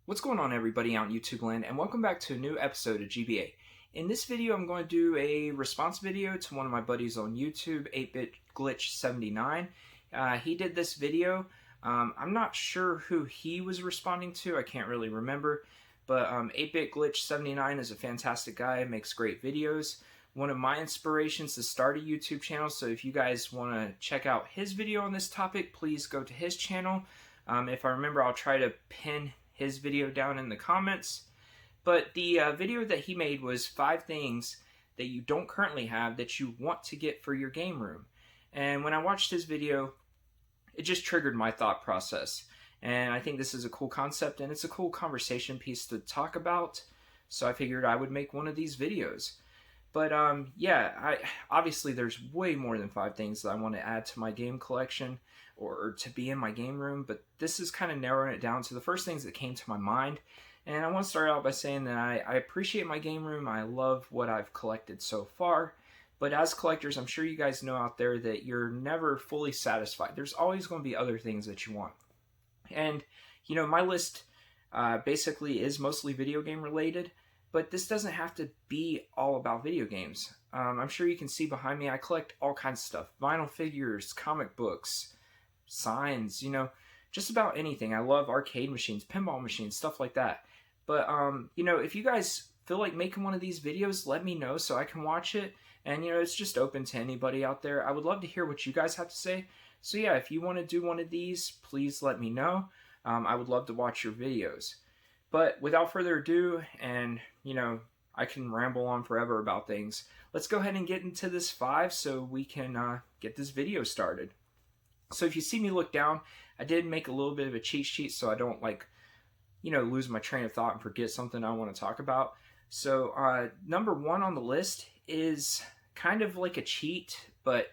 What's going on, everybody out in YouTube land, and welcome back to a new episode of GBA. In this video, I'm going to do a response video to one of my buddies on YouTube, 8BitGlitch79. He did this video. I'm not sure who he was responding to. I can't really remember. But 8BitGlitch79 is a fantastic guy, makes great videos. One of my inspirations to start a YouTube channel, so if you guys want to check out his video on this topic, please go to his channel. If I remember, I'll try to pin his video down in the comments. But the video that he made was 5 things that you don't currently have that you want to get for your game room. And when I watched his video, it just triggered my thought process. And I think this is a cool concept, and it's a cool conversation piece to talk about. So I figured I would make one of these videos. But yeah, obviously there's way more than 5 things that I want to add to my game collection or to be in my game room, but this is kind of narrowing it down to the first things that came to my mind. And I want to start out by saying that I appreciate my game room. I love what I've collected so far, but as collectors, I'm sure you guys know out there that you're never fully satisfied. There's always going to be other things that you want. And, you know, my list basically is mostly video game related, but this doesn't have to be all about video games. I'm sure you can see behind me, I collect all kinds of stuff. Vinyl figures, comic books, signs, you know, just about anything. I love arcade machines, pinball machines, stuff like that. But, you know, if you guys feel like making one of these videos, let me know so I can watch it. And, you know, it's just open to anybody out there. I would love to hear what you guys have to say. So, yeah, if you want to do one of these, please let me know. I would love to watch your videos. But without further ado, and, you know, I can ramble on forever about things, let's go ahead and get into this 5 so we can get this video started. So if you see me look down, I did make a little bit of a cheat sheet so I don't, like, you know, lose my train of thought and forget something I want to talk about. So number 1 on the list is kind of like a cheat, but,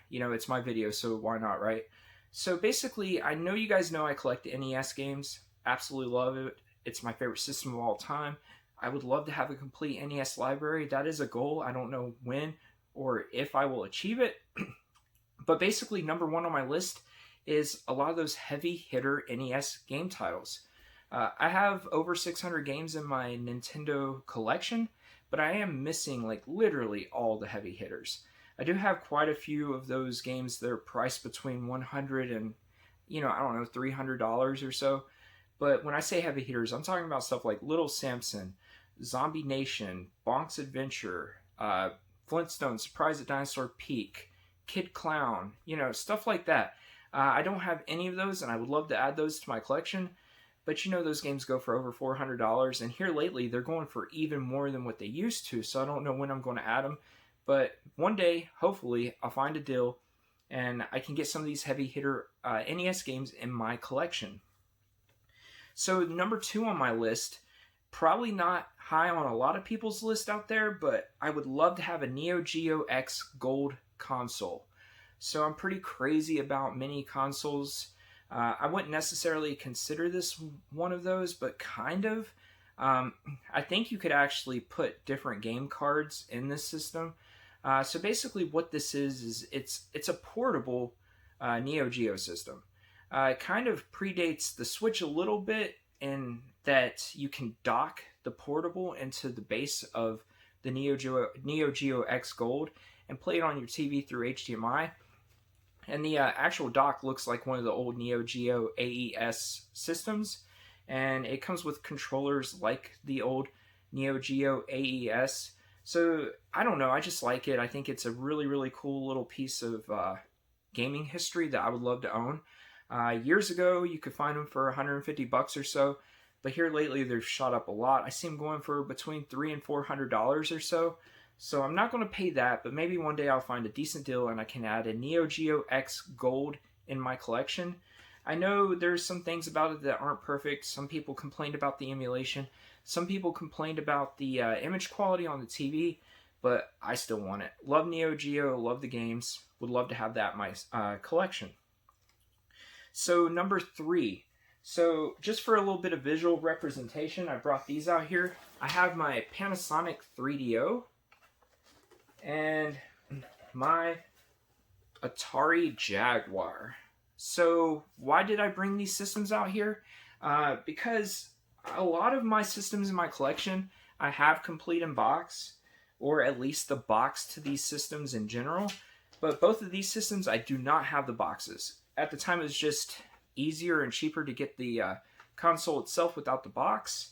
you know, it's my video, so why not, right? So basically, I know you guys know I collect NES games. Absolutely love it. It's my favorite system of all time. I would love to have a complete NES library. That is a goal. I don't know when or if I will achieve it. But basically, number 1 on my list is a lot of those heavy hitter NES game titles. I have over 600 games in my Nintendo collection, but I am missing like literally all the heavy hitters. I do have quite a few of those games that are priced between $100 and, you know, I don't know, $300 or so. But when I say heavy hitters, I'm talking about stuff like Little Samson, Zombie Nation, Bonk's Adventure, Flintstones, Surprise at Dinosaur Peak, Kid Clown, you know, stuff like that. I don't have any of those, and I would love to add those to my collection. But you know, those games go for over $400, and here lately they're going for even more than what they used to, so I don't know when I'm going to add them. But one day, hopefully, I'll find a deal, and I can get some of these heavy hitter NES games in my collection. So number 2 on my list, probably not high on a lot of people's list out there, but I would love to have a NeoGeo X Gold console. So I'm pretty crazy about mini consoles. I wouldn't necessarily consider this one of those, but kind of. I think you could actually put different game cards in this system. So basically what this is it's a portable Neo Geo system. It kind of predates the Switch a little bit in that you can dock the portable into the base of the Neo Geo X Gold and play it on your TV through HDMI. And the actual dock looks like one of the old Neo Geo AES systems. And it comes with controllers like the old Neo Geo AES. So, I don't know, I just like it. I think it's a really, really cool little piece of gaming history that I would love to own. Years ago, you could find them for $150 or so. But here lately, they've shot up a lot. I see them going for between $300 and $400 or so. So I'm not going to pay that, but maybe one day I'll find a decent deal and I can add a Neo Geo X Gold in my collection. I know there's some things about it that aren't perfect. Some people complained about the emulation. Some people complained about the image quality on the TV, but I still want it. Love Neo Geo, love the games. Would love to have that in my collection. So number 3. So just for a little bit of visual representation, I brought these out here. I have my Panasonic 3DO and my Atari Jaguar. So why did I bring these systems out here? because a lot of my systems in my collection, I have complete in box, or at least the box to these systems in general. But both of these systems, I do not have the boxes. At the time, it was just easier and cheaper to get the console itself without the box.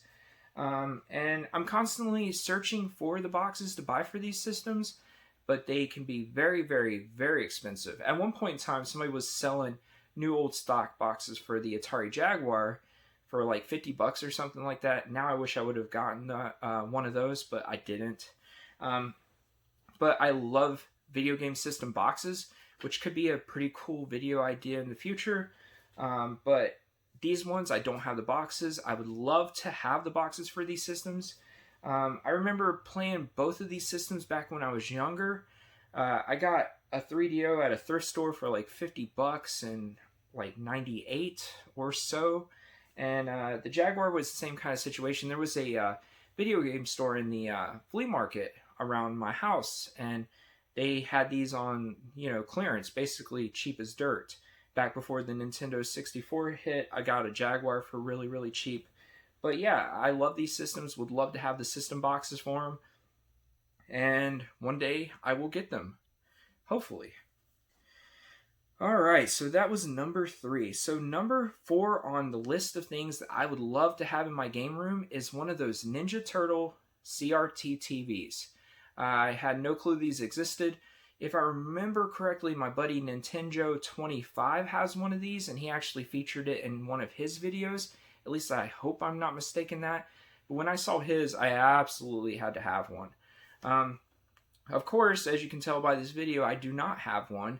And I'm constantly searching for the boxes to buy for these systems, but they can be very, very, very expensive. At one point in time, somebody was selling new old stock boxes for the Atari Jaguar for like 50 bucks or something like that. Now I wish I would have gotten one of those, but I didn't. But I love video game system boxes, which could be a pretty cool video idea in the future. But these ones, I don't have the boxes. I would love to have the boxes for these systems. I remember playing both of these systems back when I was younger. I got a 3DO at a thrift store for like 50 bucks in like 98 or so. And the Jaguar was the same kind of situation. There was a video game store in the flea market around my house, and they had these on, clearance, basically cheap as dirt. Back before the Nintendo 64 hit, I got a Jaguar for really, really cheap. But yeah, I love these systems, would love to have the system boxes for them. And one day I will get them. Hopefully. Alright, so that was number 3. So number 4 on the list of things that I would love to have in my game room is one of those Ninja Turtle CRT TVs. I had no clue these existed. If I remember correctly, my buddy NeoGeo X25 has one of these, and he actually featured it in one of his videos. At least I hope I'm not mistaken that. But when I saw his, I absolutely had to have one. Of course, as you can tell by this video, I do not have one.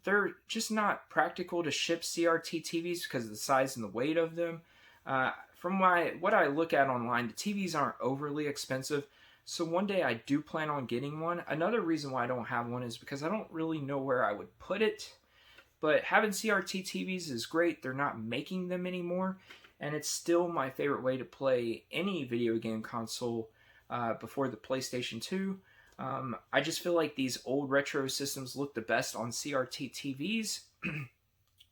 They're just not practical to ship CRT TVs because of the size and the weight of them. From what I look at online, the TVs aren't overly expensive. So one day I do plan on getting one. Another reason why I don't have one is because I don't really know where I would put it. But having CRT TVs is great. They're not making them anymore. And it's still my favorite way to play any video game console before the PlayStation 2. I just feel like these old retro systems look the best on CRT TVs.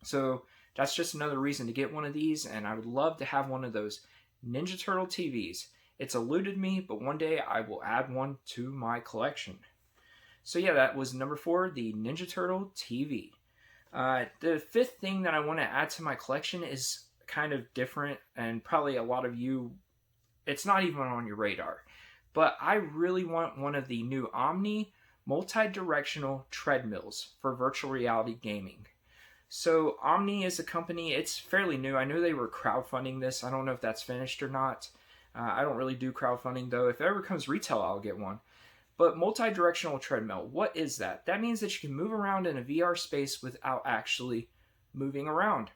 So that's just another reason to get one of these. And I would love to have one of those Ninja Turtle TVs. It's eluded me, but one day I will add one to my collection. So yeah, that was number 4, the Ninja Turtle TV. The 5th thing that I want to add to my collection is kind of different, and probably a lot of you, it's not even on your radar. But I really want one of the new Omni multi-directional treadmills for virtual reality gaming. So Omni is a company, it's fairly new. I know they were crowdfunding this. I don't know if that's finished or not. I don't really do crowdfunding though. If it ever comes retail, I'll get one. But multi-directional treadmill, what is that? That means that you can move around in a VR space without actually moving around.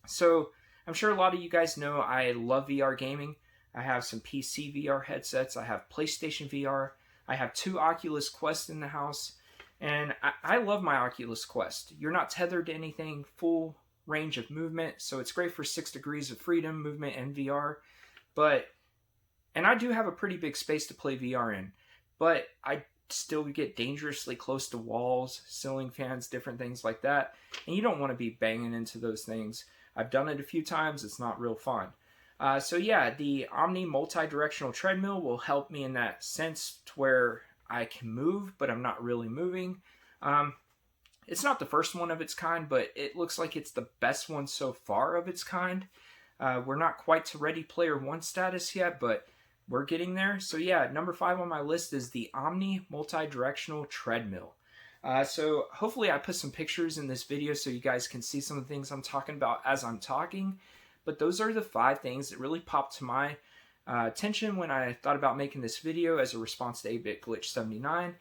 So I'm sure a lot of you guys know I love VR gaming. I have some PC VR headsets. I have PlayStation VR. I have 2 Oculus Quest in the house. And I love my Oculus Quest. You're not tethered to anything, full range of movement. So it's great for 6 degrees of freedom, movement, and VR. And I do have a pretty big space to play VR in, but I still get dangerously close to walls, ceiling fans, different things like that, and you don't want to be banging into those things. I've done it a few times. It's not real fun. So yeah, the Omni multi-directional treadmill will help me in that sense to where I can move, but I'm not really moving. It's not the first one of its kind, but it looks like it's the best one so far of its kind. We're not quite to Ready Player One status yet, but we're getting there. So yeah, number 5 on my list is the Omni multi-directional treadmill. So hopefully I put some pictures in this video so you guys can see some of the things I'm talking about as I'm talking. But those are the 5 things that really popped to my attention when I thought about making this video as a response to 8BitGlitch79.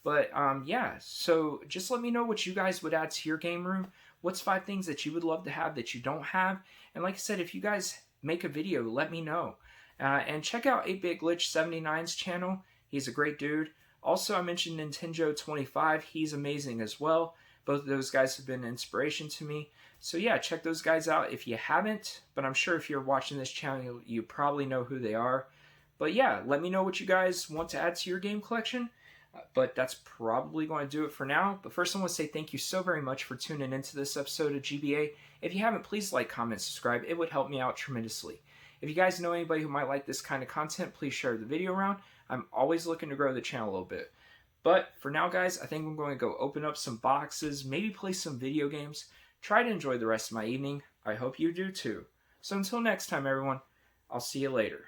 But yeah, so just let me know what you guys would add to your game room. What's 5 things that you would love to have that you don't have? And like I said, if you guys make a video, let me know. And check out 8BitGlitch79's channel. He's a great dude. Also, I mentioned NeoGeo X25. He's amazing as well. Both of those guys have been an inspiration to me. So yeah, check those guys out if you haven't. But I'm sure if you're watching this channel, you probably know who they are. But yeah, let me know what you guys want to add to your game collection. But that's probably going to do it for now. But first I want to say thank you so very much for tuning into this episode of GBA. If you haven't, please like, comment, subscribe. It would help me out tremendously. If you guys know anybody who might like this kind of content, please share the video around. I'm always looking to grow the channel a little bit. But for now, guys, I think I'm going to go open up some boxes, maybe play some video games, try to enjoy the rest of my evening. I hope you do too. So until next time, everyone, I'll see you later.